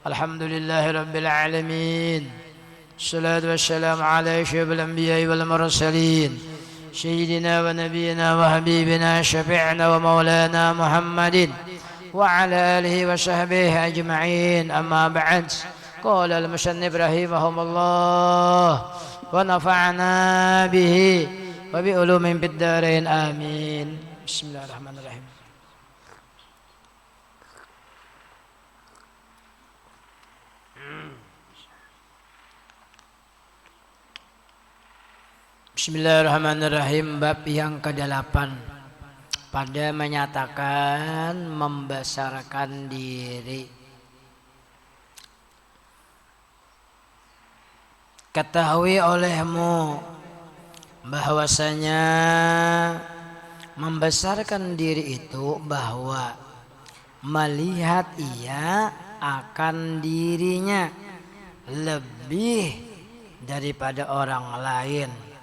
الحمد لله رب العالمين. الصلاة والسلام على أشرف الأنبياء والمرسلين سيدنا ونبينا وحبيبنا شفيعنا ومولانا محمد وعلى آله وصحبه أجمعين. أما بعد، قال المصنف رحمه الله ونفعنا به وبعلوم في الدارين آمين. بسم الله الرحمن الرحيم. Bismillahirrahmanirrahim. Bab yang ke-8 pada menyatakan membesarkan diri. Ketahui olehmu bahwasanya membesarkan diri itu bahwa melihat ia akan dirinya lebih daripada orang lain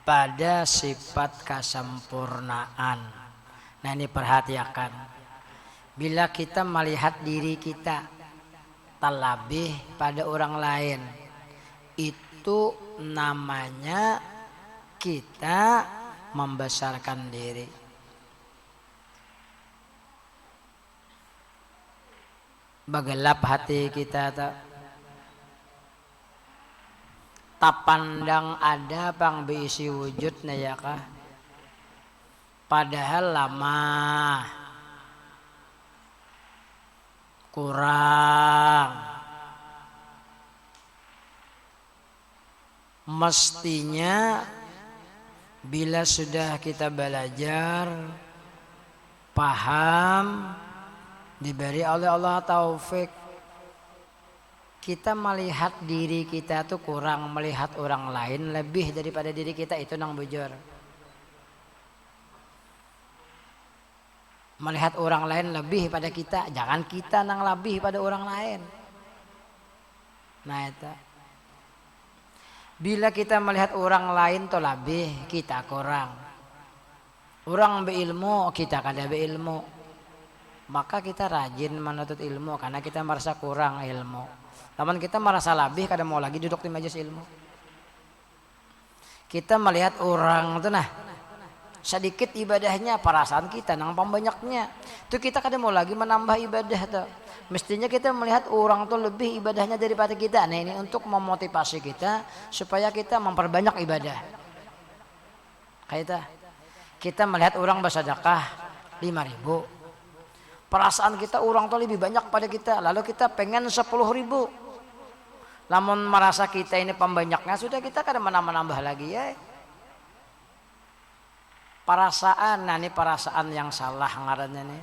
pada sifat kesempurnaan. Nah, ini perhatikan. Bila kita melihat diri kita terlebih pada orang lain, itu namanya kita membesarkan diri. Bagelap hati kita tak pandang ada pang beisi wujudnya ya kah, padahal lama kurang. Mestinya bila sudah kita belajar paham, diberi oleh Allah taufik, kita melihat diri kita tuh kurang, melihat orang lain lebih daripada diri kita, itu nang bujur. Melihat orang lain lebih pada kita, jangan kita nang lebih pada orang lain. Nah itu. Bila kita melihat orang lain tuh lebih, kita kurang. Orang beilmu, kita kada beilmu. Maka kita rajin menuntut ilmu karena kita merasa kurang ilmu. Namun kita merasa lebih, kadang mau lagi duduk di majelis ilmu. Kita melihat orang itu sedikit ibadahnya, perasaan kita nang pembanyaknya. Itu kita kadang mau lagi menambah ibadah tuh. Mestinya kita melihat orang tuh lebih ibadahnya daripada kita. Nah, ini untuk memotivasi kita supaya kita memperbanyak ibadah. Kayak kita melihat orang bersedekah 5.000. Perasaan kita orang tuh lebih banyak pada kita, lalu kita pengen 10.000. Namun merasa kita ini pembanyaknya, sudah kita kadang menambah lagi ya. Perasaan, nah ini perasaan yang salah ngarannya nih.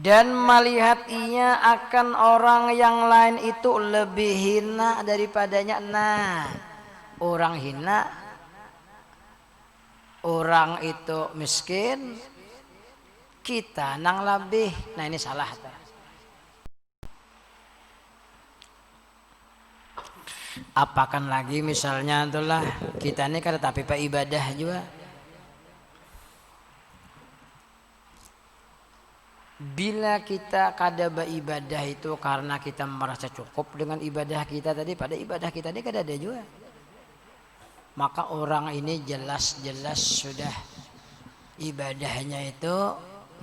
Dan melihat ia akan orang yang lain itu lebih hina daripadanya. Nah, orang hina, orang itu miskin, kita nang lebih. Nah, ini salah. Apakan lagi misalnya itulah kita ini kada tapi pak ibadah juga. Bila kita kada beribadah itu karena kita merasa cukup dengan ibadah kita tadi, pada ibadah kita ini kada ada juga. Maka orang ini jelas-jelas sudah ibadahnya itu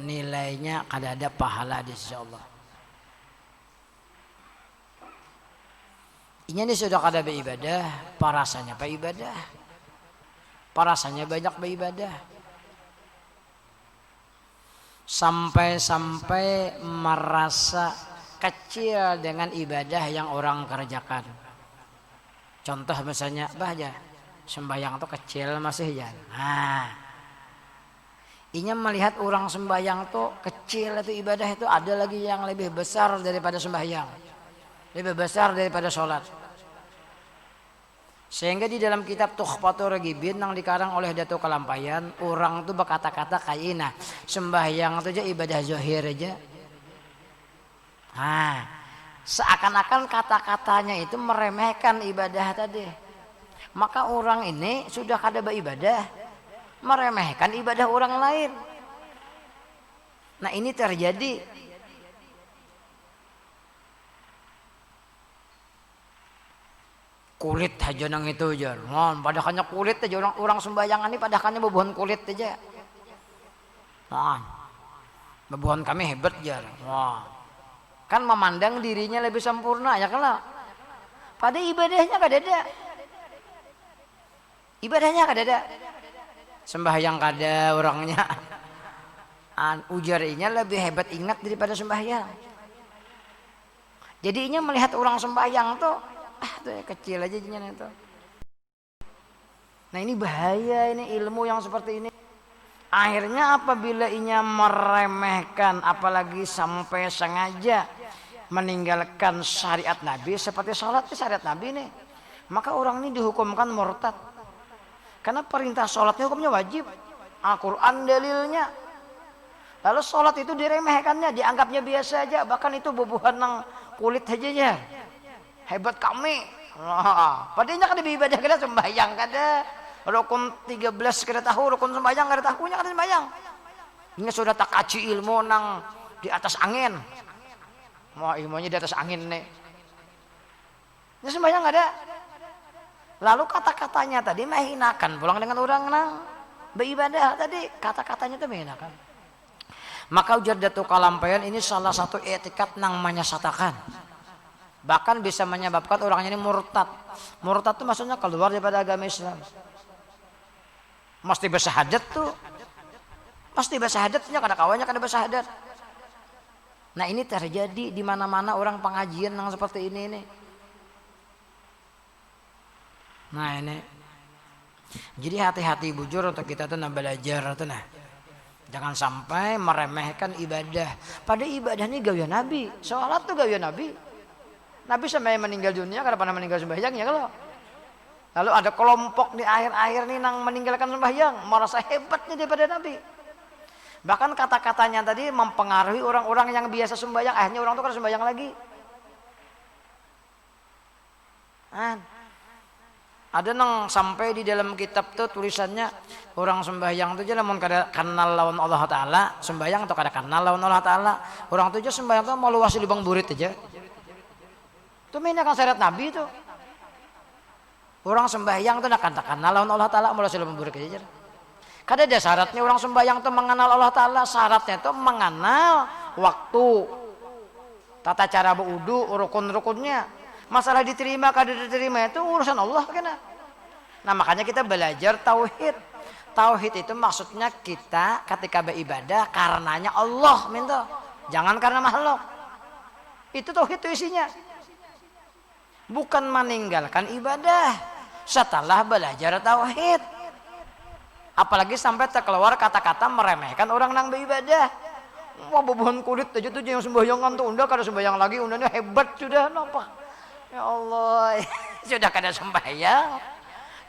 nilainya kada ada pahala di sisi Allah. Ini sudah kada beribadah, parasanya beribadah, parasanya banyak beribadah, sampai merasa kecil dengan ibadah yang orang kerjakan. Contoh misalnya, bahja sembahyang itu kecil masih ya. Nah, inya melihat orang sembahyang tuh kecil, itu ibadah itu ada lagi yang lebih besar daripada sembahyang, lebih besar daripada sholat. Sehingga di dalam kitab Tuhfatur Raghibin yang dikarang oleh Datuk Kalampayan, orang tuh berkata-kata kayak ini, sembahyang itu aja ibadah zahir aja. Nah, seakan-akan kata-katanya itu meremehkan ibadah tadi. Maka orang ini sudah kada beribadah, meremehkan ibadah orang lain. Nah ini terjadi. Kulit aja nang itu aja, padakannya kulit aja orang sembayangan ini padakannya bebuhan kulit aja. Bebuhan kami hebat jar. Kan memandang dirinya lebih sempurna ya kalau. Pada ibadahnya kadada. Ibadahnya kadada. Sembahyang kada orangnya. Ujarinya lebih hebat ingat daripada sembahyang. Jadinya melihat orang sembahyang tuh tuh ya, kecil aja jadinya itu. Nah ini bahaya, ini ilmu yang seperti ini. Akhirnya apabila inya meremehkan, apalagi sampai sengaja meninggalkan syariat Nabi, seperti sholat itu syariat Nabi nih, maka orang ini dihukumkan murtad. Karena perintah sholatnya hukumnya wajib, Al-Quran dalilnya. Lalu sholat itu diremehkannya, dianggapnya biasa aja, bahkan itu bubuhan nang kulit aja ya. Hebat kami. Padahal kan ibadah kada sembahyang kada. Rukun 13 kada tahu, rukun sembahyang kada tahunya kada sembahyang. Ini sudah tak kaji ilmu nang di atas angin. Wah ilmunya di atas angin nih. Ini sembahyang ada. Lalu kata-katanya tadi menghinakan pulang dengan orang nang beribadah tadi, kata-katanya itu menghinakan. Maka ujar Datuk Kalampayan ini salah satu etikat nang menyesatakan. Bahkan bisa menyebabkan orangnya ini murtad. Murtad itu maksudnya keluar daripada agama Islam. Mesti bersahadat tuh. Pasti bersahadatnya kada kawannya kada bersahadat. Nah ini terjadi di mana-mana orang pengajian yang seperti ini. Nah ini. Jadi hati-hati bujur untuk kita tuh belajar tuh nah. Jangan sampai meremehkan ibadah. Pada ibadah ini gaya Nabi. Sholat tuh gaya Nabi. Nabi sampai meninggal dunia karena pernah meninggal sembahyang ya kalau. Lalu ada kelompok di akhir-akhir nih nang meninggalkan sembahyang, merasa hebatnya daripada Nabi. Bahkan kata-katanya tadi mempengaruhi orang-orang yang biasa sembahyang, akhirnya orang itu kan sembahyang lagi. Ada nang sampai di dalam kitab tuh tulisannya orang sembahyang tuh aja namun kada kenal lawan Allah Taala, sembahyang atau kada kenal lawan Allah Taala, orang tuh aja sembahyang tuh mau luas lubang burit aja. Itu mainnya kan syariat Nabi itu. Orang sembahyang itu nak katakan lawan Allah Taala mulai sebelum buruk aja. Kada ada syaratnya orang sembahyang itu mengenal Allah Taala, syaratnya itu mengenal waktu, tata cara berwudu, rukun-rukunnya. Masalah diterima kada diterima itu urusan Allah kan. Nah makanya kita belajar tauhid. Tauhid itu maksudnya kita ketika beribadah karenanya Allah minta, jangan karena makhluk. Itu tauhid itu isinya. Bukan meninggalkan ibadah setelah belajar tauhid. Apalagi sampai terkeluar kata-kata meremehkan orang nang beribadah. Wah bebuhan kulit aja tuh yang sembahyangan tuh unda kada sembahyang lagi, undanya hebat sudah nampak. Ya Allah, sudah kada sembahyang.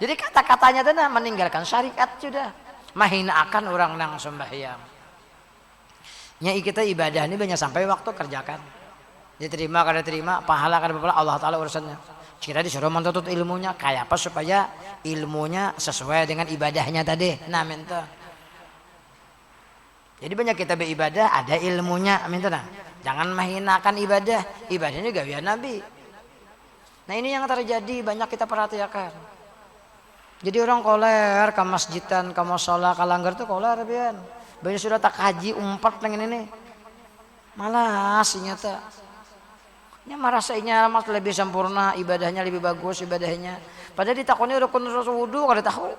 Jadi kata-katanya tuh meninggalkan syariat sudah, menghinakan orang nang sembahyang. Nyai kita ibadah ini banyak sampai waktu kerjakan. Diterima kada terima, pahala kada pahala Allah Taala urusannya. Kita disuruh menuntut ilmunya kayak apa supaya ilmunya sesuai dengan ibadahnya tadi. Nah minta. Jadi banyak kita beribadah ada ilmunya minta nah. Jangan menghinakan ibadah, ibadahnya gaya Nabi. Nah ini yang terjadi banyak kita perhatikan. Jadi orang koler ke masjidan, ke mushola, ke langgar tuh koler bian. Banyak sudah tak haji umpat dengan ini. Malas ternyata. Nya merasainya mas lebih sempurna, ibadahnya lebih bagus ibadahnya. Padahal ditakuni rukun wudu kada tahu.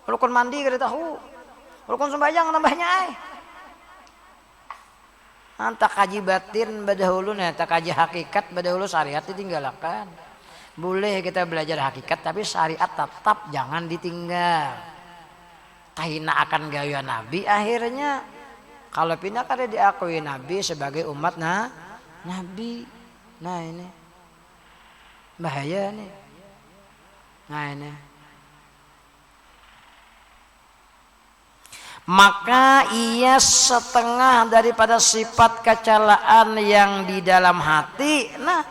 Rukun mandi kada tahu. Rukun sembahyang nambahnya tak kaji batin badahulu nah, tak kaji hakikat badahulu syariat ditinggalkan. Boleh kita belajar hakikat tapi syariat tetap jangan ditinggal. Kahina akan gaya Nabi akhirnya kalau pindah kada diakui Nabi sebagai umat Nabi. Nah ini bahaya nih. Nah ini. Maka ia setengah daripada sifat kecelaan yang di dalam hati. Nah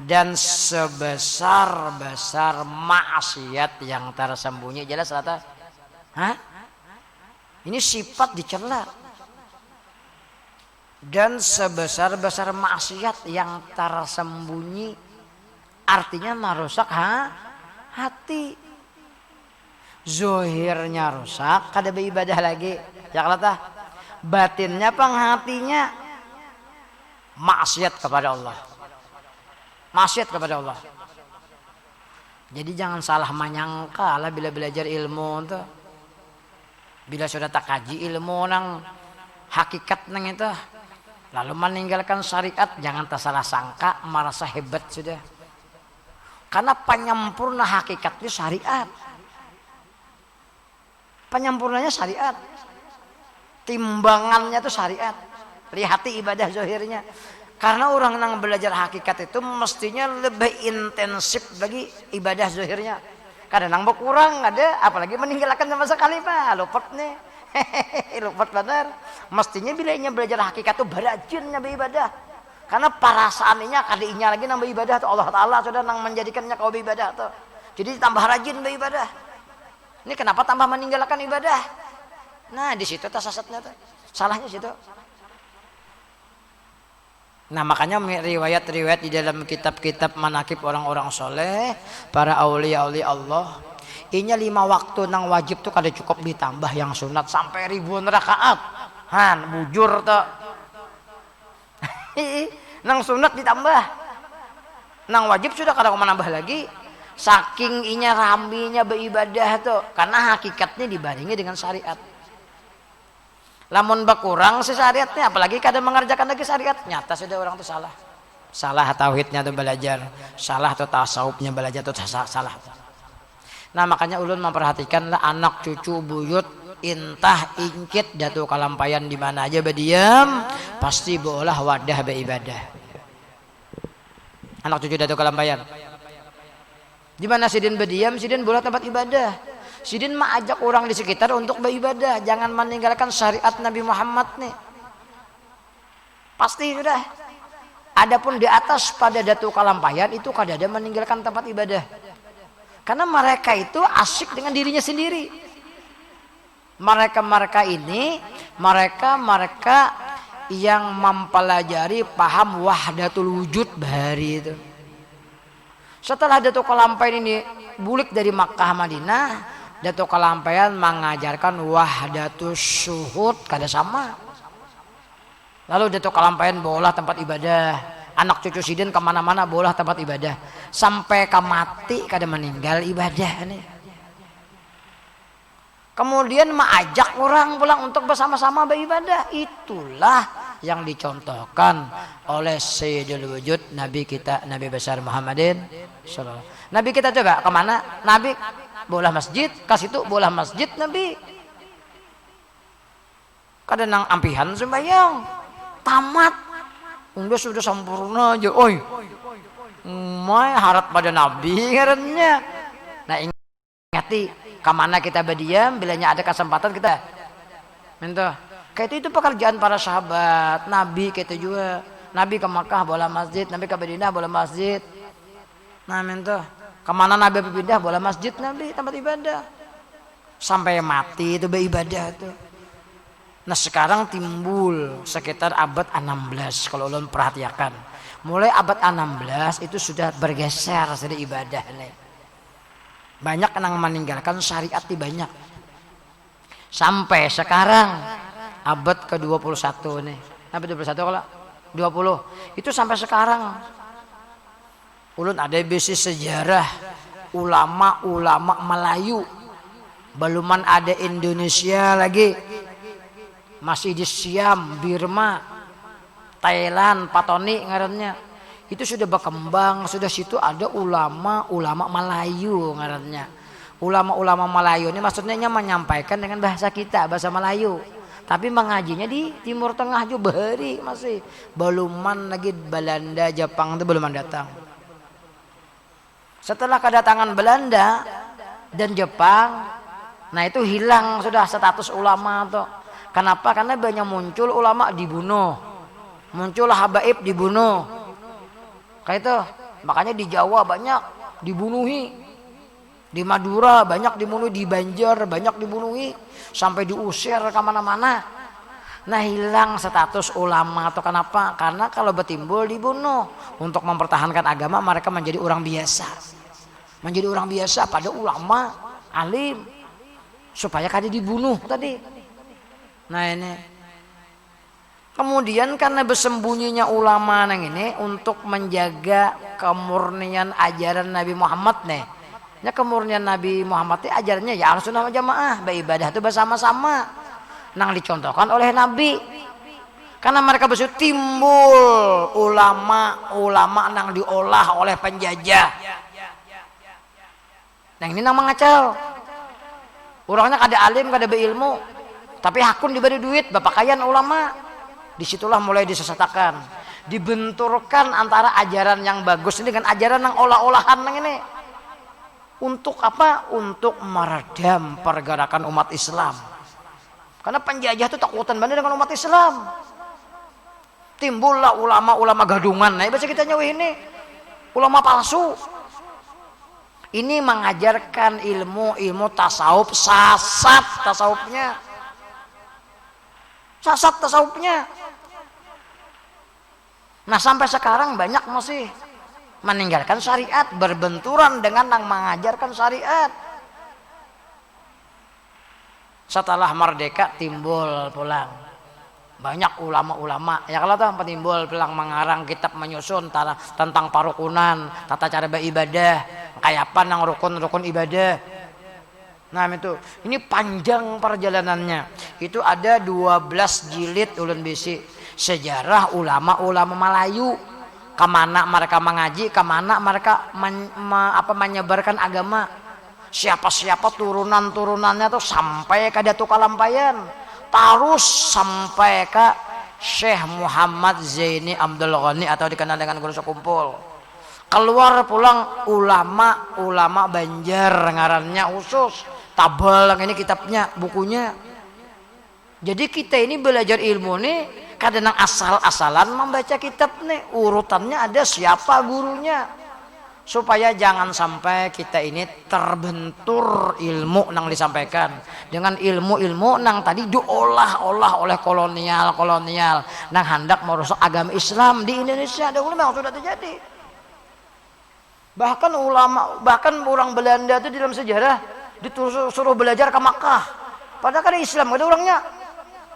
dan sebesar-besar maksiat yang tersembunyi. Jelas rata? Hah? Ini sifat dicela. Dan sebesar-besar maksiat yang tersembunyi, artinya merusak hati. Zohirnya rusak, kada beribadah lagi. Ya kalau tah, batinnya penghatinya maksiat kepada Allah. Maksiat kepada Allah. Jadi jangan salah menyangka lah bila belajar ilmu tuh. Bila sudah tak kaji ilmu nang hakikat nang itu, lalu meninggalkan syariat, jangan tersalah sangka merasa hebat sudah. Karena penyempurna hakikatnya syariat. Penyempurnanya syariat. Timbangannya itu syariat. Lihati ibadah zahirnya. Karena orang yang belajar hakikat itu mestinya lebih intensif bagi ibadah zahirnya. Kadang berkurang ada, apalagi meninggalkan sama sekali Pak. Lupa nih. Lupa benar. Mestinya bila inya belajar hakikat itu berajinnya beribadah. Karena perasaannya kadinya lagi nambah ibadah tuh Allah Taala sudah nang menjadikannya kau beribadah tuh. Jadi tambah rajin beribadah. Ini kenapa tambah meninggalkan ibadah? Nah di situ tersesatnya tuh. Salahnya situ. Nah makanya riwayat-riwayat di dalam kitab-kitab manakib orang-orang soleh, para aulia-aulia Allah, inya 5 waktu nang wajib tuh kada cukup ditambah yang sunat sampai ribuan rakaat. Han bujur tuh. Nang sunat ditambah. Nang wajib sudah kada mau menambah lagi. Saking inya rambinya beribadah tuh, karena hakikatnya dibarengi dengan syariat. Lamun berkurang si syariatnya, apalagi kadang mengerjakan lagi syariat, nyata sudah orang tuh salah. Salah tauhidnya tuh belajar, salah tuh tasawufnya belajar tuh salah. Nah makanya ulun memperhatikanlah anak cucu buyut intah ingkit jatuh kalampayan di mana aja berdiam, pasti bolah wadah beribadah. Anak cucu jatuh kalampayan. Di mana sidin berdiam, sidin bolah tempat ibadah. Sidin mengajak orang di sekitar untuk beribadah, jangan meninggalkan syariat Nabi Muhammad nih. Pasti sudah. Adapun di atas pada datu kalampayan itu kada ada meninggalkan tempat ibadah. Karena mereka itu asyik dengan dirinya sendiri. Mereka ini mereka yang mempelajari paham wahdatul wujud bahari itu. Setelah Datuk Kalampayan ini bulik dari Makkah Madinah, Datuk Kalampayan mengajarkan wahdatus syuhud kada sama. Lalu Datuk Kalampayan bolah tempat ibadah, anak cucu sidin kemana-mana bolah tempat ibadah, sampai ke mati kada meninggal ibadah nih. Kemudian mengajak orang pulang untuk bersama-sama beribadah. Itulah yang dicontohkan oleh Sayyidul Wujud Nabi kita, Nabi besar Muhammadin sallallahu. Nabi kita coba kemana? Nabi bolah masjid, kas itu bolah masjid Nabi. Kadang nang ampihan sembahyang tamat. Udah sudah sempurna aja. Oi. Harap pada Nabi ngarannya. Nah ingati kemana kita berdiam, bilanya ada kesempatan kita minta. Kayak itu pekerjaan para sahabat Nabi kita juga. Nabi ke Makkah bola masjid, Nabi ke Madinah bola masjid. Nah minta kemana Nabi berpindah bola masjid Nabi tempat ibadah sampai mati itu beribadah tuh. Nah sekarang timbul sekitar abad 16 kalau ulun perhatikan. Mulai abad 16 itu sudah bergeser dari ibadah nih. Banyak yang meninggalkan syariat di banyak. Sampai sekarang abad ke-21 nih. Abad 21 kalau 20 itu sampai sekarang. Ulun ada bisnis sejarah ulama-ulama Melayu. Beluman ada Indonesia lagi. Masih di Siam, Birma, Thailand, Patoni ngarannya. Itu sudah berkembang, sudah situ ada ulama-ulama Melayu ngarannya. Ulama-ulama Melayu ini maksudnya menyampaikan dengan bahasa kita, bahasa Melayu. Tapi mengajinya di Timur Tengah juga bahari masih. Beluman lagi Belanda, Jepang itu belum datang. Setelah kedatangan Belanda dan Jepang, nah itu hilang sudah status ulama tuh. Kenapa? Karena banyak muncul ulama dibunuh. Muncul habaib dibunuh. Kayak itu, makanya di Jawa banyak dibunuhi. Di Madura banyak dibunuh, di Banjar banyak dibunuhi, sampai diusir ke mana-mana. Nah hilang status ulama atau kenapa? Karena kalau bertimbul dibunuh. Untuk mempertahankan agama mereka menjadi orang biasa. Menjadi orang biasa pada ulama, alim. Supaya kada dibunuh tadi. Nah ini. Kemudian karena bersembunyinya ulama nang ini untuk menjaga kemurnian ajaran Nabi Muhammad nih. Ya kemurnian Nabi Muhammad itu ajarannya ya Ahlussunnah wal Jamaah, beribadah itu bersama-sama. Nang dicontohkan oleh Nabi. Karena mereka besok timbul ulama nang diolah oleh penjajah. Nah ini nang mengacau. Orangnya kada alim, kada berilmu, tapi hakun diberi duit, bapak kaya ulama. Disitulah mulai disesatakan, dibenturkan antara ajaran yang bagus ini dengan ajaran yang olah-olahan nang ini. Untuk apa? Untuk meredam pergerakan umat Islam. Karena penjajah itu takutan banget dengan umat Islam. Timbullah ulama-ulama gadungan. Nah, baca kita nyawa ini ulama palsu. Ini mengajarkan ilmu tasawuf, sasat tasawufnya. Sasat tasawufnya. Nah, sampai sekarang banyak masih meninggalkan syariat, berbenturan dengan yang mengajarkan syariat. Setelah merdeka timbul pulang banyak ulama-ulama ya kalau tuh timbul pulang mengarang kitab menyusun tentang parukunan, tata cara beribadah, kayak apa nang rukun-rukun ibadah. Nah itu ini panjang perjalanannya. Itu ada 12 jilid ulun bisi sejarah ulama-ulama Melayu, kemana mereka mengaji, kemana mereka menyebarkan agama. Siapa-siapa turunan-turunannya tuh sampai ke Datuk Kalampayan, terus sampai ke Syekh Muhammad Zaini Abdul Ghani atau dikenal dengan Guru Sekumpul. Keluar pulang ulama Banjar ngarannya khusus tabel ini kitabnya, bukunya. Jadi kita ini belajar ilmu nih kadang asal-asalan membaca kitab nih, urutannya ada siapa gurunya. Supaya jangan sampai kita ini terbentur ilmu nang disampaikan dengan ilmu-ilmu nang tadi diolah-olah oleh kolonial nang hendak merusak agama Islam di Indonesia. Dahulu memang sudah terjadi. Bahkan orang Belanda itu dalam sejarah disuruh belajar ke Makkah. Padahal kan Islam ada orangnya.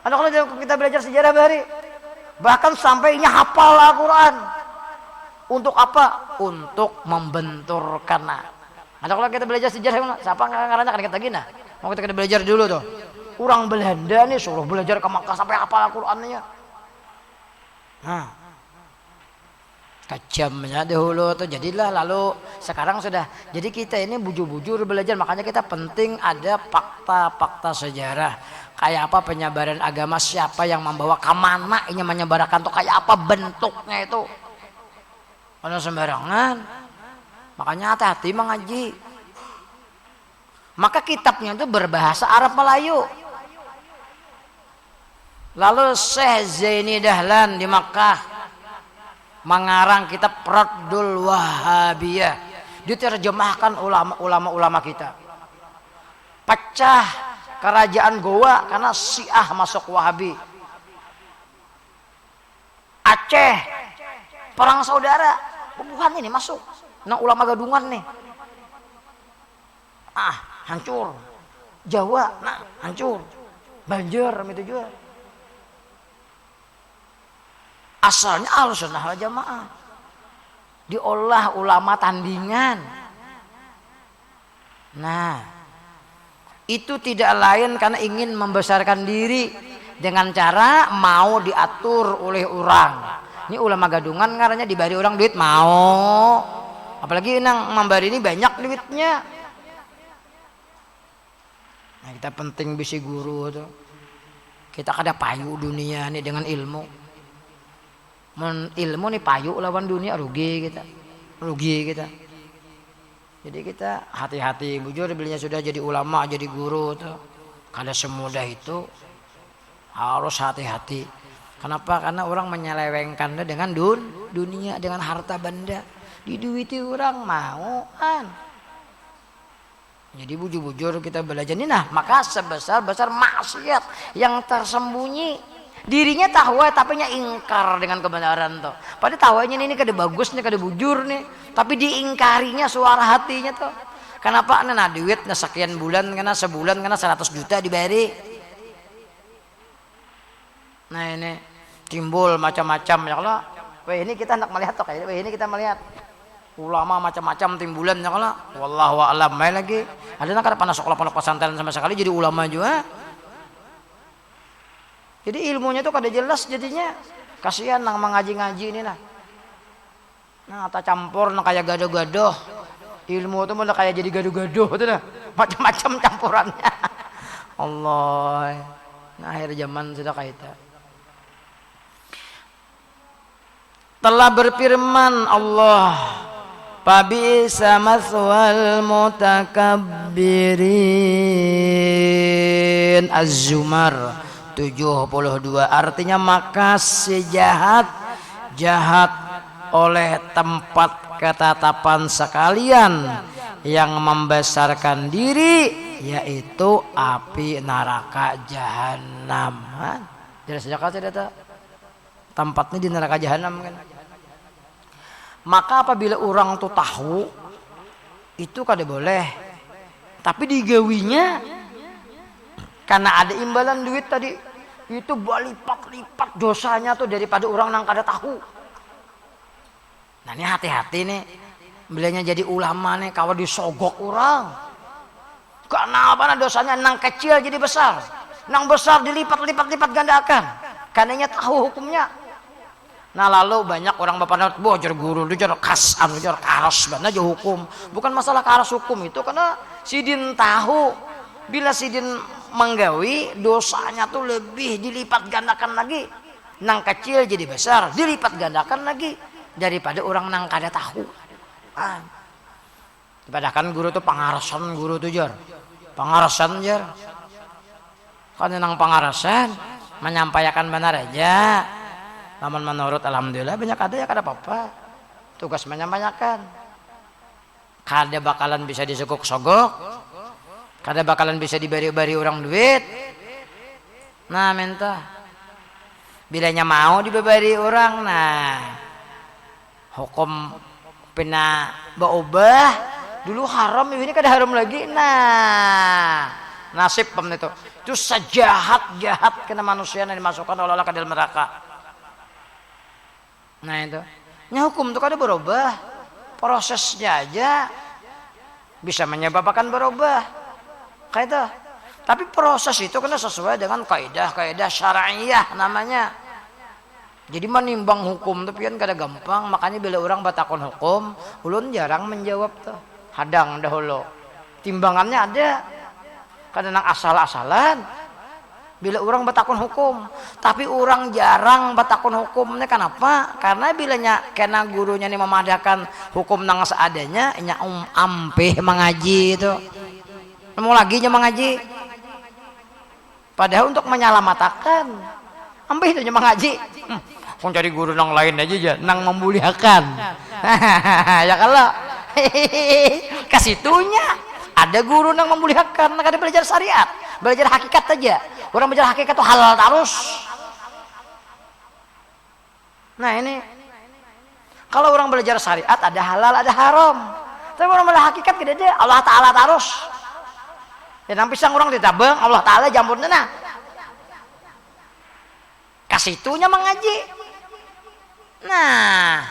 Ada kalau kita belajar sejarah bahari. Bahkan sampainya hafal Al-Quran. Untuk apa? Untuk membenturkan. Ada kalau kita belajar sejarah, siapa ngarannya kan kita gina. Mau kita belajar dulu tuh. Orang Belanda nih suruh belajar ke Makkah sampai hafal Al-Qur'annya. Nah, kejamnya dahulu tuh. Jadilah lalu sekarang sudah. Jadi kita ini bujur-bujur belajar. Makanya kita penting ada fakta-fakta sejarah. Kayak apa penyebaran agama, siapa yang membawa kemana ini menyebarkan tuh, kayak apa bentuknya itu. Kalau sembarangan, makanya hati-hati mengaji. Maka kitabnya itu berbahasa Arab Melayu. Lalu Syekh Zaini Dahlan di Makkah mengarang kitab Raddul Wahabiyah, diterjemahkan ulama-ulama kita. Pecah kerajaan Goa karena Syiah masuk Wahabi. Aceh perang saudara. Pembuhan ini masuk, nah ulama gadungan nih, hancur. Jawa, nah hancur. Banjar itu juga. Asalnya Ahlussunnah wal Jamaah, diolah ulama tandingan. Nah, itu tidak lain karena ingin membesarkan diri dengan cara mau diatur oleh orang. Ini ulama gadungan ngarannya dibari orang duit mau, apalagi nang membari ini banyak duitnya. Nah kita penting bisi guru tuh. Kita kada payu dunia nih dengan ilmu. Ilmu nih payu lawan dunia rugi kita. Jadi kita hati-hati bujur belinya sudah jadi ulama jadi guru tuh. Kada semudah itu, harus hati-hati. Kenapa? Karena orang menyelewengkan dengan dunia, dengan harta benda. Diduiti orang mauan. Jadi bujur-bujur kita belajar ini. Nah, maka sebesar-besar maksiat yang tersembunyi, dirinya tahu tapi nya ingkar dengan kebenaran tuh. Padahal tahunya ini kada bagusnya, kada bujur nih, tapi diingkarinya suara hatinya tuh. Kenapa? Nah, duit nah sekian bulan, karena sebulan karena 100 juta diberi. Nah, ini timbul macam-macam ya Allah. Wah, ini kita hendak melihat tuh kayak ini kita melihat ulama macam-macam timbulan ya Allah. Wallahu a'lam. Main lagi. Ada nak kada pernah sekolah pondok pesantren sama sekali jadi ulama juga. Jadi ilmunya tuh kada jelas jadinya. Kasihan nang mengaji-ngaji ini nah. Nah, tak campur nang kayak gado-gado. Ilmu tuh malah kayak jadi gado-gado tuh nah. Macam-macam campurannya. Allah. Nah, akhir zaman sudah kayak itu. Telah berfirman Allah, Fabisa mathwal mutakabbirin. Az-Zumar 72. Artinya maka sejahat jahat oleh tempat ketatapan sekalian yang membesarkan diri, yaitu api neraka jahanam. Jelas saja kalau tidak tempatnya di neraka jahanam kan. Maka apabila orang tuh tahu itu kada boleh, tapi digawinya karena ada imbalan duit tadi itu berlipat-lipat dosanya tuh daripada orang yang kada tahu. Nah, ini hati-hati nih bilanya jadi ulama nih kalau disogok orang. Karena apa? Dosanya nang kecil jadi besar, nang besar dilipat-lipat gandakan. Karena tahu hukumnya. Nah, lalu banyak orang bapak bocor guru bocor kasan bocor karos banget aja hukum. Bukan masalah karos hukum itu, karena sidin tahu bila sidin menggawi dosanya tuh lebih dilipat gandakan lagi. Nang kecil jadi besar dilipat gandakan lagi daripada orang nang kada tahu. Padahal kan guru tuh pangarasan guru tuh jar. Pangarasan jar. Kan nang pangarasan menyampaikan benar aja. Namun menurut alhamdulillah banyak ada ya kada apa-apa. Tugas menyampaikan. Kada bakalan bisa disogok-sogok. Kada bakalan bisa diberi-beri orang duit. Nah, minta. Bilanya mau diberi orang, nah hukum pina berubah. Dulu haram, ini kada haram lagi. Nah, nasib pem itu. Itu sejahat-jahat kena manusia yang dimasukkan oleh Allah ke dalam neraka. Nah itu, hukum itu kada berubah, prosesnya aja bisa menyebabkan berubah, kayak itu. Tapi proses itu kena sesuai dengan kaidah syar'iyah namanya. Jadi menimbang hukum tapi kan kada gampang, makanya bila orang batakon hukum, ulun jarang menjawab tuh, hadang dahulu. Timbangannya ada, kadang asal-asalan. Bila orang batakon hukum, tapi orang jarang batakon hukumnya kenapa? Karena bilanya kena gurunya nih memadahkan hukum nang seadanya, nya ampeh mengaji itu, mau lagi nya mengaji. Padahal untuk menyelamatkan, ampeh itu nya mengaji. Kau cari guru nang lain aja, nang memuliakan. Ya kalau kasitunya ada guru nang memuliakan, nang ada belajar syariat, belajar hakikat aja. Orang belajar hakikat itu halal terus. Nah ini, kalau orang belajar syariat ada halal ada haram. Tapi orang belajar hakikat tidak ada Allah Ta'ala terus. Ya nang pisang orang ditabang Allah Ta'ala jampurnya nah. Kasitunya mengaji. Nah,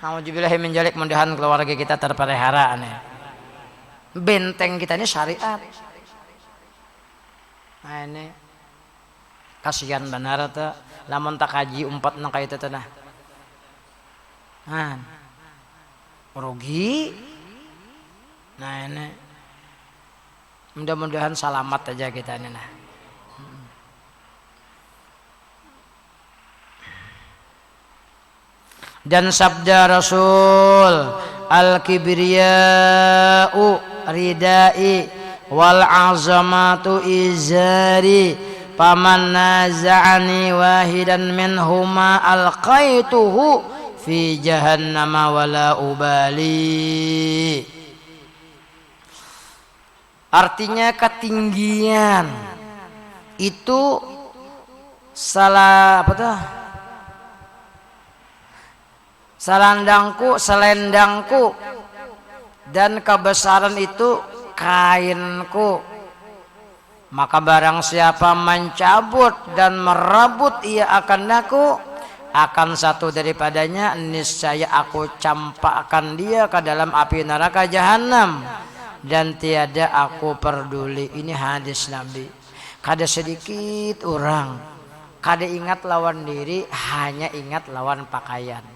nauzubillahi min dzalik, mudahan keluarga kita terpelihara nih. Benteng kita ini syariat. Nah ini kasihan benar tuh lamun tak kaji umpat nang kayak itu nah. Rugi. Nah ini mudah-mudahan selamat aja kita ini nah. Dan sabda Rasul, al-kibriya'u ridai wal azamatu izari paman naza'ani wahidan minhuma alqaituhu fi jahannama wala ubali. artinya ketinggian. Itu salah apa tuh? Selendangku dan kebesaran itu kainku. Maka barang siapa mencabut dan merebut ia akan aku, akan satu daripadanya niscaya aku campakkan dia ke dalam api neraka jahanam, dan tiada aku peduli. Ini hadis Nabi. Kada sedikit orang kada ingat lawan diri, hanya ingat lawan pakaian.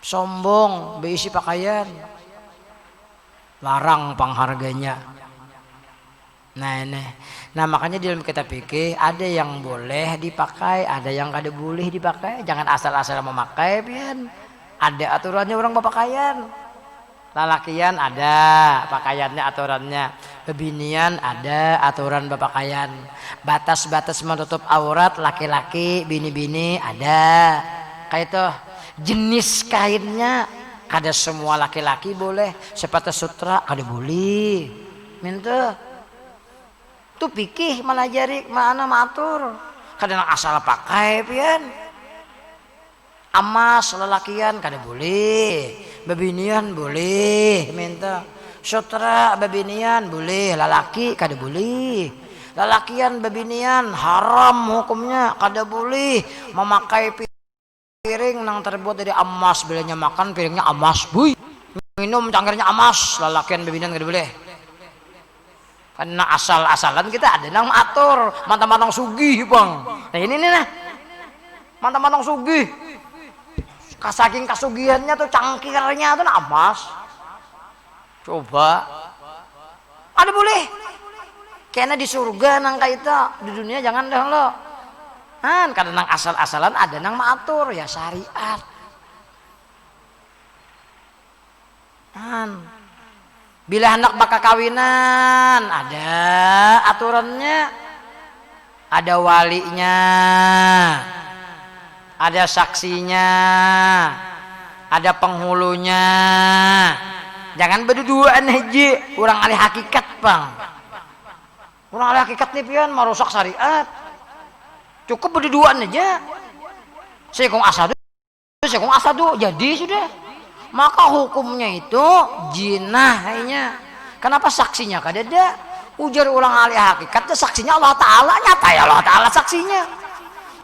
Sombong beisi pakaian, larang pengharganya. Nah makanya di dalam kitab fikih ada yang boleh dipakai, ada yang kada boleh dipakai. Jangan asal-asal memakai, pian. Ada aturannya orang berpakaian. Lalakian ada pakaiannya, aturannya. Bebinian ada aturan berpakaian. Batas-batas menutup aurat laki-laki, bini-bini ada. Kayak itu. Jenis kainnya kada semua laki-laki boleh, sepatu sutra kada boleh. Minta tuh pikih malajari mana matur, kada asal pakai pian. Amas lelakian kada boleh, bebinian boleh. Minta sutra bebinian boleh, lelaki kada boleh. Lelakian bebinian haram hukumnya, kada boleh memakai piring yang terbuat dari emas. Bilanya makan piringnya emas, buy. Minum cangkirnya emas, lalakian bebinian kada boleh. Karena asal-asalan kita ada nang atur, mantang-mantang sugih bang. Nah ini nih nah, mantang-mantang sugih. Saking kasugihannya tuh cangkirnya tuh emas. Coba, ada boleh. Kayaknya di surga nang kaita, di dunia jangan dah lo. Kadang nang asal-asalan ada nang maatur ya syariat. Bila anak bakal kawinan ada aturannya, ada walinya, ada saksinya, ada penghulunya. Jangan berduaan aja, orang ahli hakikat bang. Orang ahli hakikat nih pian merusak syariat. Cukup berduaan aja. Sekong asadu, jadi sudah. Maka hukumnya itu jinahnya. Kenapa saksinya kada ada? Ujar ulang ahli hakikat, saksinya Allah Ta'ala, nyata ya Allah Ta'ala saksinya.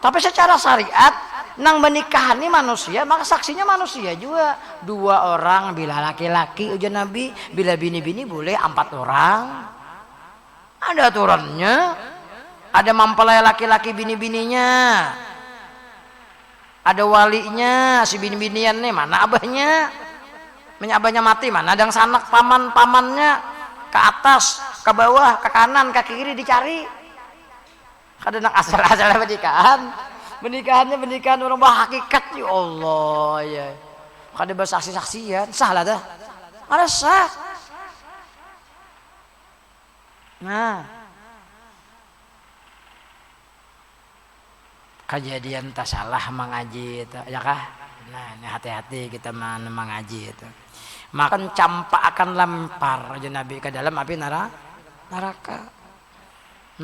Tapi secara syariat, nang menikahan ini manusia, maka saksinya manusia juga. 2 orang, bila laki-laki ujar Nabi, bila bini-bini boleh 4 orang. Ada aturannya. Ada mempelai laki-laki bini-bininya, ada walinya si bini-binian nih, mana abahnya, abahnya mati, mana ada yang sanak paman-pamannya, ke atas, ke bawah, ke kanan, ke kiri dicari. Kadang asal-asal pernikahannya pernikahan orang berhakikat. Ya Allah ya, kadang bersaksi-saksian sah lah dah, ada sah. Nah kejadian tak salah mengaji itu ya kah? Nah ini hati-hati kita mengaji itu. Makan campak akan lempar aja Nabi ke dalam api neraka.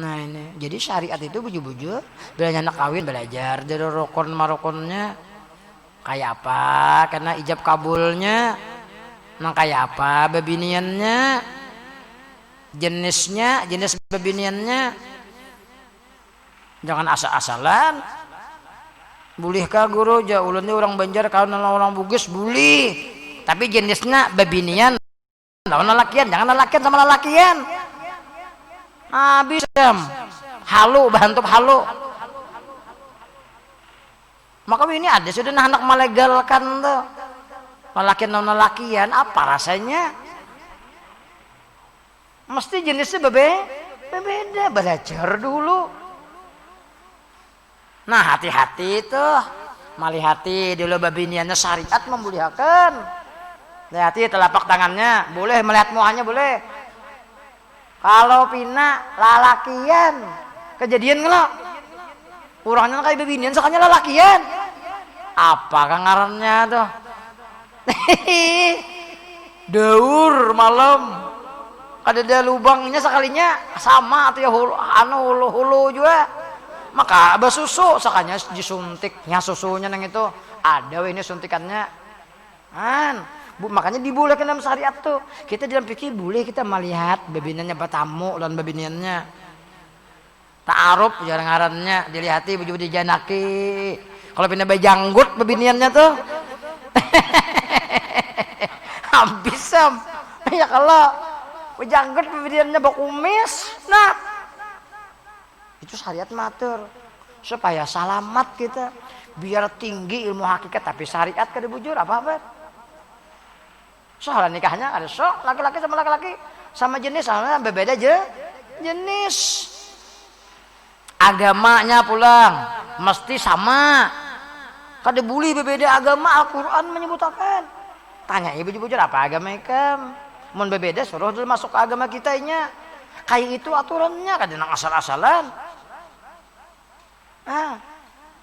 Nah ini jadi syariat itu buju-buju bila anak kawin belajar dari rukun marukunnya kayak apa, karena ijab kabulnya nang kayak apa, bebiniannya, jenis bebiniannya. Jangan asal-asalan. Bolehkah guru? Ulunnya orang Banjar kalau orang Bugis boleh. Tapi jenisnya bebinian, lawan lelakian, jangan lelakian sama lelakian. Habis halu, bantup halu. Maka ini ada sudah anak melegalkan tuh. Lelakian lawan lelakian, apa rasanya? Mesti jenisnya berbeda, belajar dulu. Nah hati-hati tuh, malihati dulu babiniannya syariat membolehkan. Hati telapak tangannya boleh, melihat muanya boleh. Kalau pina lalakian, kejadian ngelak. Orangnya kayak babinian, sekanya lalakian. Apa kangarannya tuh? Daur malam, ada lubangnya sekalinya sama atau ya hulu juga maka abah susu sakanya disuntiknya susunya nang itu ada ini suntikannya makanya dibolehkan dalam syariat tuh kita dalam fikih boleh kita melihat babinannya batamu dan babinannya ta'aruf jarang-jarangnya dilihati baju dijanaki kalau pindah bajanggut babinannya tuh habis ya kalau bajanggut babinannya bakumis nah itu syariat matur supaya selamat kita biar tinggi ilmu hakikat tapi syariat kada bujur apa soal nikahnya ada laki-laki sama laki-laki sama jenis soalnya berbeda jenis agamanya pulang mesti sama kada boleh berbeda agama Al-Quran menyebutkan tanya ibu bujur apa agama ikam mun berbeda suruh dulu masuk ke agama kitanya kayak itu aturannya kada nang asal-asalan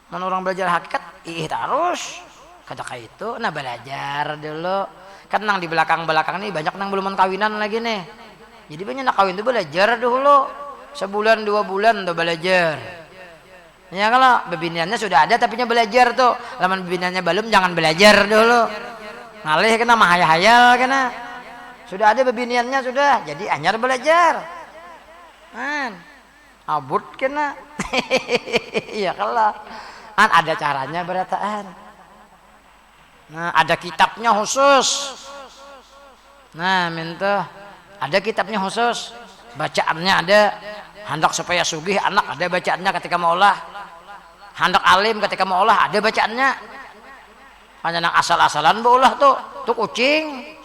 mun orang belajar hakikat terus kada kayak itu nah belajar dulu kan nang di belakang nih banyak nang belum kawinan lagi nih jadi banyak nak kawin tuh belajar dulu sebulan 2 bulan udah belajar ya kalau bebiniannya sudah ada tapi belajar tuh laman bebiniannya belum jangan belajar dulu ngalih kena mah hayal kena sudah ada bebiniannya sudah jadi anyar belajar abut kena ya kalau ada caranya berataan nah ada kitabnya khusus nah minta ada kitabnya khusus bacaannya ada hendak supaya sugih anak ada bacaannya ketika mau olah hendak alim ketika mau olah ada bacaannya hanya nang asal-asalan beulah tuh kucing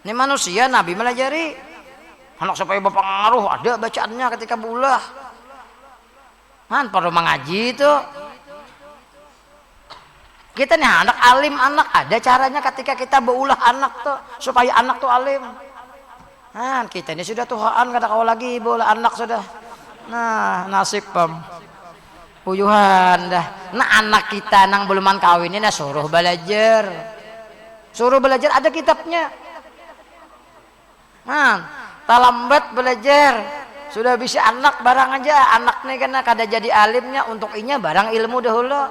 ini manusia Nabi melajari hendak supaya berpengaruh ada bacaannya ketika beulah perlu mengaji itu kita nih anak alim anak ada caranya ketika kita beulah anak tuh supaya anak tuh alim kita ini sudah tuhaan kada kau lagi bola anak sudah nah nasib puyuhan dah nah anak kita nang beluman kawin ini suruh belajar ada kitabnya talambat belajar sudah bisa anak barang aja anak nih karena kada jadi alimnya untuk inya barang ilmu dahulu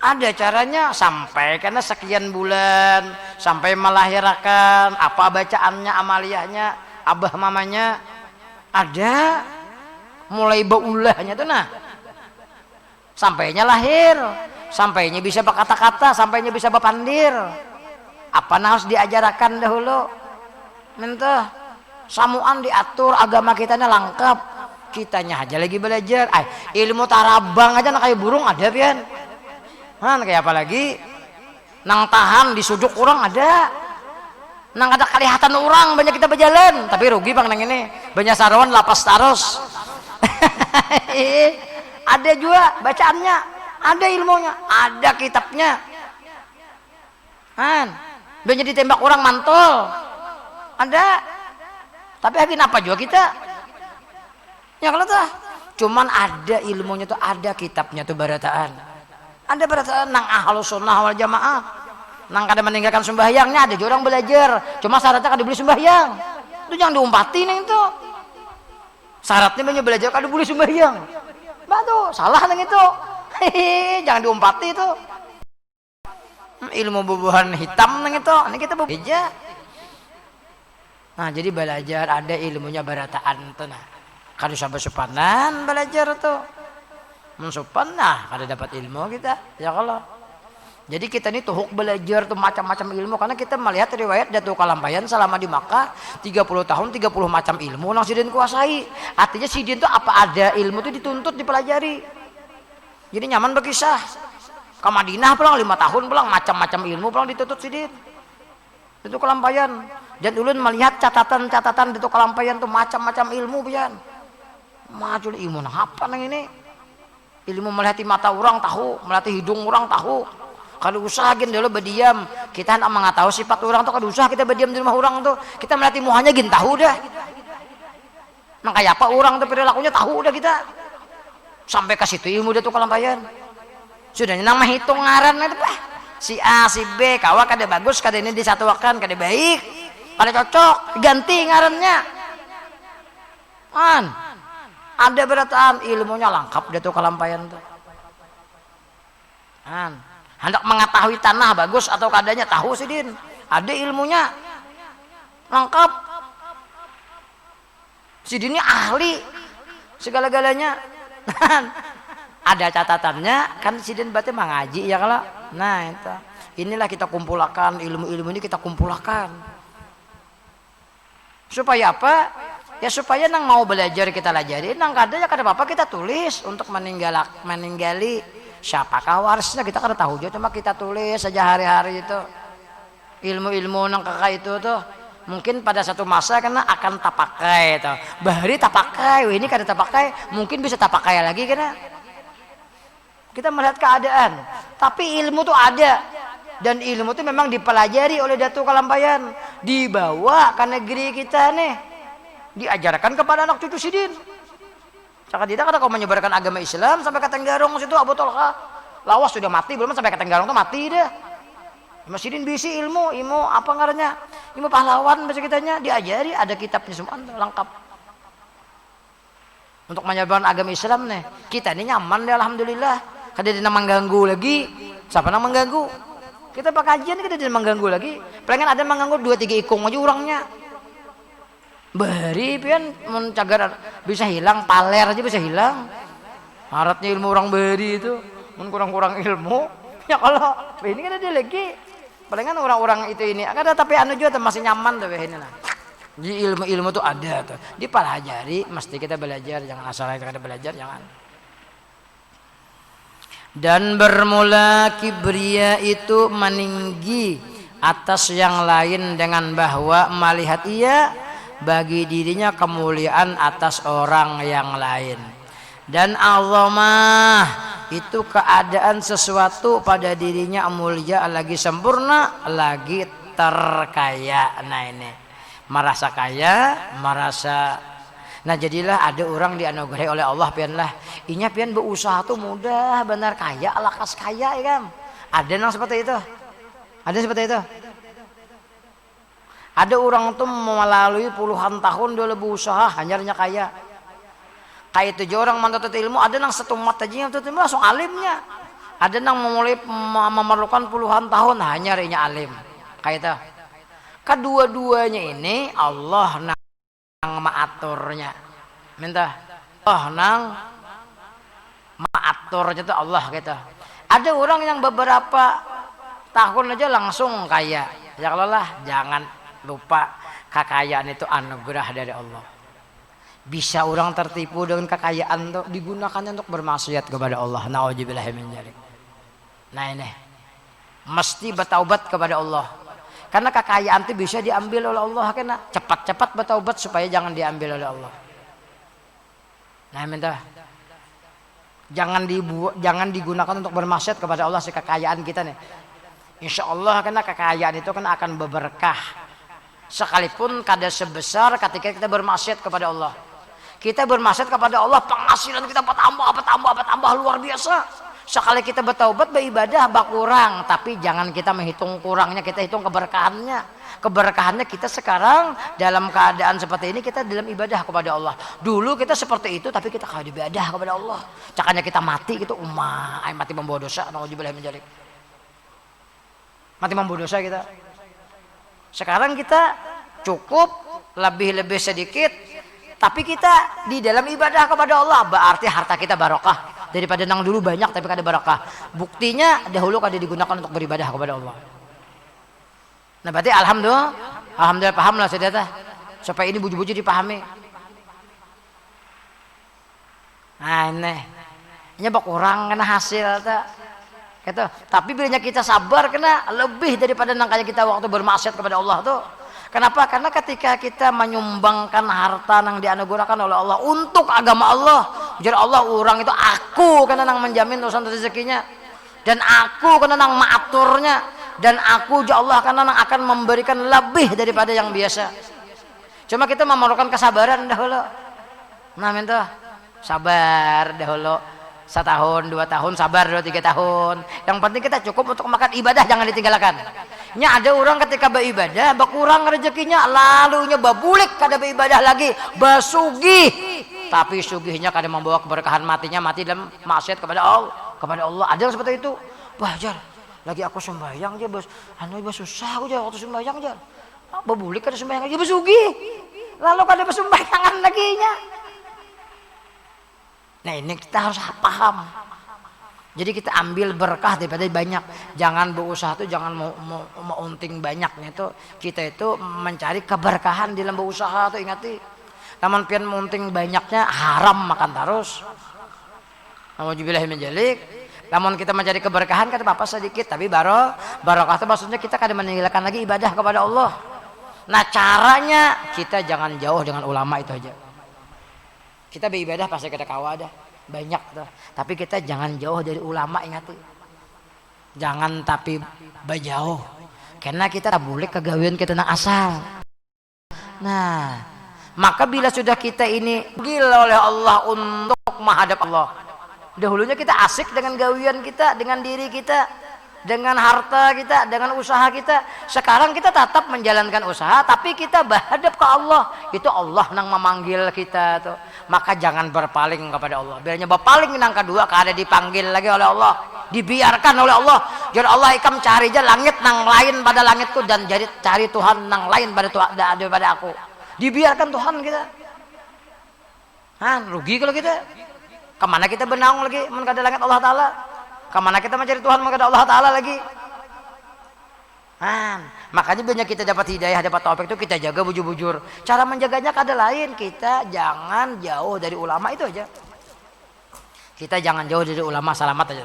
ada caranya sampai karena sekian bulan sampai melahirkan apa bacaannya amaliyahnya abah mamanya ada mulai beulahnya tuh nah sampainya lahir sampainya bisa berkata-kata sampainya bisa berpandir apa harus diajarkan dahulu mentah samuan diatur agama kitanya lengkap kitanya aja lagi belajar ilmu tarabang aja nak kayak burung ada pian kayak apa lagi nang tahan di sujud orang ada nang ada kelihatan orang banyak kita berjalan tapi rugi bang nang ini banyak sarawan lapas taros ada juga bacaannya ada ilmunya ada kitabnya banyak ditembak orang mantul ada tapi lagi apa juga kita ya kalau tuh cuman ada ilmunya tuh ada kitabnya tuh barataan ada berataan nang ahlus sunnah wal jamaah nang kada meninggalkan sembahyangnya ada juga orang belajar cuma syaratnya kada boleh sembahyang itu jangan diumpati nih itu syaratnya banyak belajar kada boleh sembahyang batu salah nang itu jangan diumpati itu ilmu bubuhan hitam nang itu ini kita beja nah jadi belajar ada ilmunya barataan tuh nah kada sampai sepanan belajar tuh mensupan nah kada dapat ilmu kita ya kalau jadi kita ini tuh belajar tuh macam-macam ilmu karena kita melihat riwayat Datuk Kalampayan selama di Makkah 30 tahun 30 macam ilmu nang sidin kuasai artinya sidin tuh apa ada ilmu tuh dituntut dipelajari jadi nyaman berkisah ke Madinah pulang 5 tahun pulang macam-macam ilmu pulang dituntut sidin Datuk Kalampayan dan ulun melihat catatan-catatan Datuk Kalampayan tuh macam-macam ilmu pian maju ilmu nah apa nang ini ilmu melatih mata orang tahu melatih hidung orang tahu kalau usaha gin dulu berdiam kita nak mengetahui sifat orang tuh kalau usaha kita berdiam di rumah orang tuh kita melatih muhanya gin tahu dah makanya apa orang tuh perilakunya tahu dah kita sampai ke situ ilmu dia tuh Kalampayan sudah nang menghitung ngaran itu si A si B kawa kada bagus kada ini disatuakan kada baik pada cocok ganti ngarannya kan ada berataan ilmunya lengkap dia tuh kalampayan tuh kan hendak mengetahui tanah bagus atau keadaannya tahu sih Din ada ilmunya lengkap si Din ini ahli segala-galanya ada catatannya kan si Din berarti mengaji ya kalau nah itu inilah kita kumpulkan ilmu-ilmu ini kita kumpulkan supaya apa ya supaya nang mau belajar kita pelajari nang kada ya kada apa-apa kita tulis untuk meninggali siapakah warisnya kita kada tahu juga cuma kita tulis saja hari-hari itu ilmu-ilmu nang kakak itu tuh mungkin pada satu masa karena akan tak pakai tuh bahari tak pakai ini kada tak pakai mungkin bisa tak pakai lagi karena kita melihat keadaan tapi ilmu tuh ada dan ilmu itu memang dipelajari oleh Datuk Kalampayan dibawa ke negeri kita nih diajarkan kepada anak cucu Sidin cakap tidak kata kau menyebarkan agama Islam sampai ke Tenggarong situ Abu Tolha lawas sudah mati belum sampai ke Tenggarong tuh mati deh Mas Sidin bisi ilmu apa ngarannya ilmu pahlawan bahasa kitanya diajari ada kitabnya semua lengkap untuk menyebarkan agama Islam nih kita ini nyaman deh alhamdulillah kada dina mengganggu lagi siapa nang mengganggu kita pakajian kita dina mengganggu lagi palingan ada mengganggu 2-3 ikung aja orangnya bari pian mun cagar bisa hilang paler aja bisa hilang haratnya ilmu orang bari itu mun kurang-kurang ilmu ya kalau ini kan ada lagi palingan orang-orang itu ini ada tapi anu juga masih nyaman tuh ini lah jadi ilmu-ilmu tuh ada tuh dipelajari mesti kita belajar jangan asal kita belajar jangan dan bermula kibria itu meninggi atas yang lain dengan bahwa melihat ia bagi dirinya kemuliaan atas orang yang lain dan azamah itu keadaan sesuatu pada dirinya mulia lagi sempurna lagi terkaya nah ini merasa kaya merasa nah jadilah ada orang dianugerahi oleh Allah pian lah inya pian berusaha tuh mudah benar kaya alakas kaya ya kan ada yang seperti itu ada seperti itu ada orang tuh melalui puluhan tahun dia lebih usaha hanyarnya kaya kayak itu orang mantap ilmu ada yang setumat aja yang itu langsung alimnya ada yang memulai memerlukan puluhan tahun hanyarnya alim kayak itu kedua-duanya ini Allah nang maaturnya minta Allah nang maaturnya itu Allah gitu ada orang yang beberapa tahun aja langsung kaya ya kalau lah jangan lupa kekayaan itu anugerah dari Allah bisa orang tertipu dengan kekayaan tuh digunakannya untuk bermaksiat kepada Allah na'udzubillah min dzalik nah ini mesti bertaubat kepada Allah karena kekayaan itu bisa diambil oleh Allah karena cepat-cepat bertaubat supaya jangan diambil oleh Allah nah minta jangan digunakan untuk bermaksiat kepada Allah si kekayaan kita nih insya Allah karena kekayaan itu kan akan berberkah sekalipun kada sebesar ketika kita bermaksiat kepada Allah kita bermaksiat kepada Allah penghasilan kita bertambah luar biasa sekali kita bertaubat beribadah berkurang tapi jangan kita menghitung kurangnya kita hitung keberkahannya kita sekarang dalam keadaan seperti ini kita dalam ibadah kepada Allah dulu kita seperti itu tapi kita kalau ibadah kepada Allah cakanya kita mati gitu mati membawa dosa na'udzubillah min dzalik mati membawa dosa kita sekarang kita cukup lebih sedikit tapi kita di dalam ibadah kepada Allah berarti harta kita barokah daripada nang dulu banyak tapi kada barokah buktinya dahulu kada digunakan untuk beribadah kepada Allah nah berarti alhamdulillah paham lah saudara supaya ini buju-buju dipahami nah ini berkurang kena hasil gitu. Tapi bila kita sabar kena lebih daripada nangkanya kita waktu bermaksiat kepada Allah tuh. Kenapa? Karena ketika kita menyumbangkan harta yang dianugerahkan oleh Allah untuk agama Allah, jadi Allah orang itu aku karena nang menjamin urusan rezekinya dan aku karena nang maaturnya dan aku ya Allah karena nang akan memberikan lebih daripada yang biasa. Cuma kita memerlukan kesabaran dahulu. Nah minta sabar dahulu. 1 tahun 2 tahun sabar 2 3 tahun, yang penting kita cukup untuk makan, ibadah jangan ditinggalkan. Nya ada orang ketika beribadah berkurang rezekinya, lalunya babulik kada beribadah lagi, basugih, tapi sugihnya kada membawa keberkahan, matinya mati dalam maksiat kepada Allah. Ada yang seperti itu. Wah jar, lagi aku sembahyang aja bos, susah aku jar waktu sembahyang jar, babulik kada sembahyang aja basugih, lalu kada bersembahyangan lagi nya. Nah ini kita harus paham. Jadi kita ambil berkah daripada banyak. Jangan berusaha tuh jangan mau unting banyaknya itu. Kita itu mencari keberkahan dalam berusaha tuh, ingati. Namun pian unting banyaknya haram makan terus. Nauzubillahi min dzalik. Namun kita mencari keberkahan kan apa sedikit, tapi barokah itu maksudnya kita kadang meninggalkan lagi ibadah kepada Allah. Nah caranya kita jangan jauh dengan ulama itu aja. Kita beribadah pasti kita kawadah banyak tuh. Tapi kita jangan jauh dari ulama, ingat tuh. Jangan tapi bajauh. Karena kita tak boleh kegawian kita nang asal. Nah, maka bila sudah kita ini gila oleh Allah untuk menghadap Allah. Dahulunya kita asik dengan gawian kita, dengan diri kita, dengan harta kita, dengan usaha kita. Sekarang kita tetap menjalankan usaha, tapi kita berhadap ke Allah. Itu Allah nang memanggil kita tuh. Maka jangan berpaling kepada Allah. Biarnya berpaling nang kedua kada dipanggil lagi oleh Allah, dibiarkan oleh Allah. Jadi Allah ikam cari aja langit nang lain pada langitku, dan jadi cari Tuhan nang lain pada aku. Dibiarkan Tuhan kita. Rugi kalau kita. Kemana kita benaung lagi mun kada langit Allah Taala? Kemana kita mencari Tuhan mun kada Allah Taala lagi? Makanya banyak kita dapat hidayah, dapat taufik itu kita jaga bujur-bujur. Cara menjaganya kada lain, kita jangan jauh dari ulama itu aja. Kita jangan jauh dari ulama, selamat aja.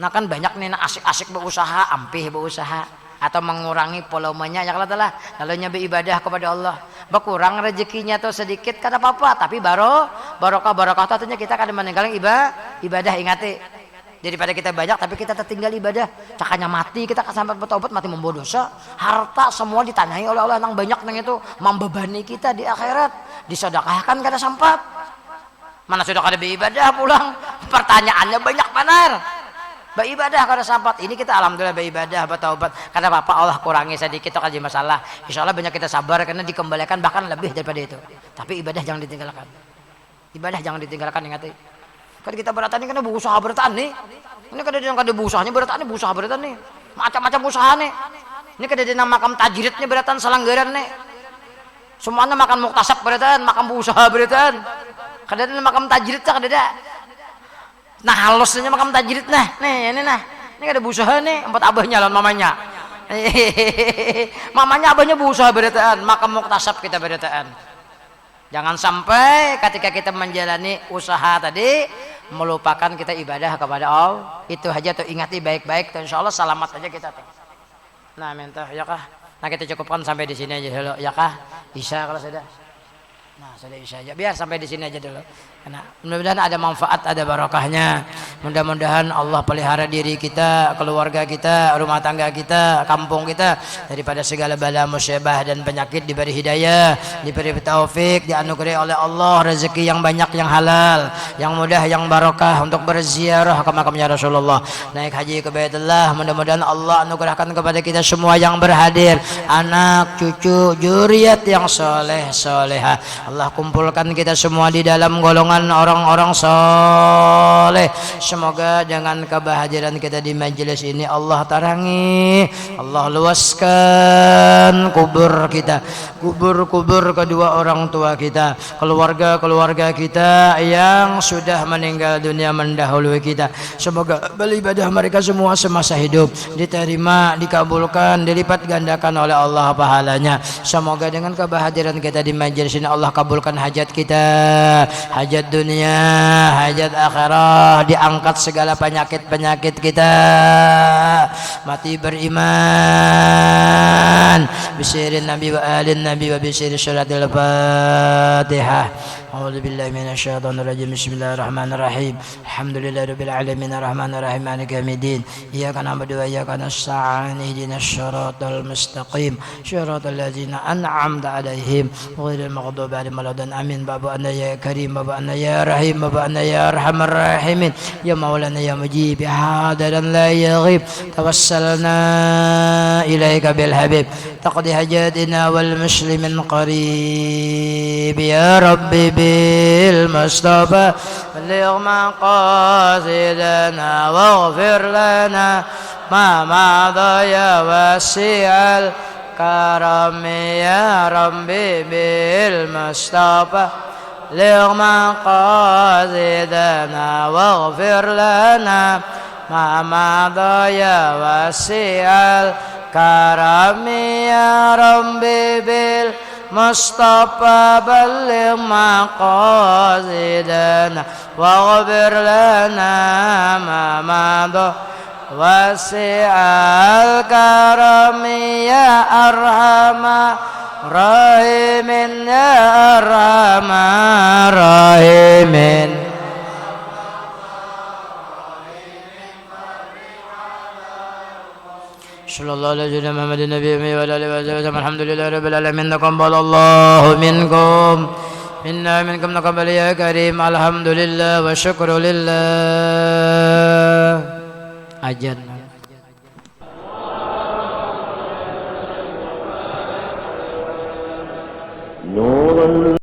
Nah kan banyak nih asik-asik berusaha, ampih berusaha, atau mengurangi volumenya ya Allah Taala, lalu beribadah kepada Allah. Berkurang rezekinya tuh sedikit kada apa-apa, tapi barokah itu artinya kita kada meninggalkan ibadah, ingati. Daripada kita banyak tapi kita tertinggal ibadah, cakanya mati kita sampai bertobat mati membawa dosa, harta semua ditanyai oleh Allah nang banyak nang itu membebani kita di akhirat, disedekahkan kada sempat, mana sudah kada beribadah pulang, pertanyaannya banyak benar, beribadah kada sempat. Ini kita alhamdulillah beribadah bertaubat, kada apa-apa Allah kurangi sedikit itu kaji masalah, insyaallah banyak kita sabar karena dikembalikan bahkan lebih daripada itu. Tapi ibadah jangan ditinggalkan, ingati. Kan kita bertani kan berusaha bertani. Ini kada yang kada usahanya bertani, berusaha bertani. Macam-macam usaha nih. Ini kada ada makam tajridnya beratan salanggaran nih. Semuanya makan muktasab beratan, makan berusaha beratan. Kada ada makam tajrid kada ada. Nah halusnya makam tajrid nah. Nih ini nah. Ini kada berusaha nih, empat abahnya lawan mamanya. Mamanya abahnya berusaha beratan, makam muktasab kita beratan. Jangan sampai ketika kita menjalani usaha tadi melupakan kita ibadah kepada Allah. Itu aja tuh, ingati baik-baik, dan insyaallah selamat aja kita tuh. Nah minta ya kah, nah kita cukupkan sampai di sini aja dulu ya kah, Isya kalau sudah. Nah sudah Isya aja, biar sampai di sini aja dulu. Karena mudah-mudahan ada manfaat, ada barokahnya. Mudah-mudahan Allah pelihara diri kita, keluarga kita, rumah tangga kita, kampung kita daripada segala bala musibah dan penyakit, diberi hidayah, diberi taufik, dianugerahi oleh Allah rezeki yang banyak, yang halal, yang mudah, yang barokah untuk berziarah ke makamnya Rasulullah, naik haji ke Baitullah. Mudah-mudahan Allah anugerahkan kepada kita semua yang berhadir anak, cucu, zuriat yang soleh solehah. Allah kumpulkan kita semua di dalam golongan orang-orang soleh. Semoga dengan kebahagiaan kita di majelis ini Allah tarangi, Allah luaskan kubur kita, kubur kedua orang tua kita, keluarga kita yang sudah meninggal dunia mendahului kita. Semoga beribadah mereka semua semasa hidup diterima, dikabulkan, dilipat gandakan oleh Allah pahalanya. Semoga dengan kebahagiaan kita di majelis ini Allah kabulkan hajat kita, hajat dunia, hajat akhirah, diangkat segala penyakit-penyakit kita, mati beriman. Bismillahirrahmanirrahim. Nabi wa alin nabi wa bisiri syaratil fatihah. أعوذ بالله من الشيطان الرجيم بسم الله الرحمن الرحيم الحمد لله رب العالمين الرحمن الرحيم مالك يوم الدين إياك نعبد وإياك نستعين اهدنا الصراط المستقيم صراط الذين أنعمت عليهم غير المغضوب عليهم ولا الضالين آمين بابا أنا يا كريم بابا أنا يا رحيم بابا أنا يا أرحم الراحمين يا مولانا يا مجيب حاضرا لا يغيب توسلنا إليك بالحبيب تقضي حاجاتنا والمسلمين قريب يا ربي بالمصطفى بلغ مقاصدنا واغفر لنا ما مضى يا واسع الكرم يا ربي بالمصطفى بلغ مقاصدنا واغفر لنا ما مضى يا واسع الكرم يا ربي بالمصطفى بلغ مقاصدنا واغفر لنا ما مضى واسع الكرم يا أرحم الراحمين يا أرحم الراحمين صلى الله على سيدنا محمد النبي وعلى آله وصحبه الحمد لله رب العالمين تقبل الله منكم منا منكم تقبل يا كريم الحمد لله والشكر لله أجل